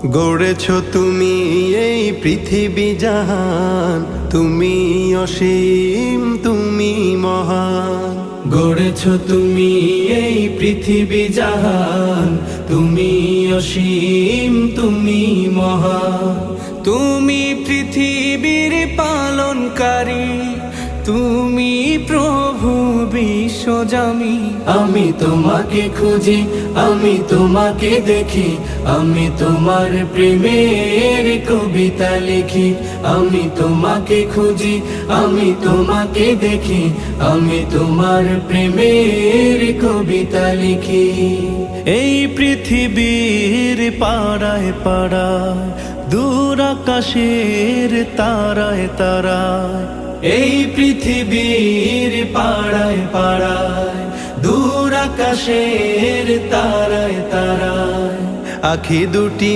গড়েছ তুমি এই পৃথিবী জাহান, তুমি অসীম তুমি মহান। গড়েছ তুমি এই পৃথিবী জাহান, তুমি অসীম তুমি মহান। তুমি পৃথিবীর পালনকারী, তুমি প্রভু বিশ্বজামি। আমি তোমাকে খুঁজি, আমি তোমাকে দেখি, আমি তোমার প্রেমের কবিতা লিখি। আমি তোমাকে খুঁজি, আমি তোমাকে দেখি, আমি তোমার প্রেমের কবিতা লিখি। এই পৃথিবীর পাড়ায় পাড়ায়, দূর আকাশের তারায় তারায়, এই পৃথিবীর পাড়ায় পাড়ায়, দূর আকাশের তারায় তারায়, আখি দুটি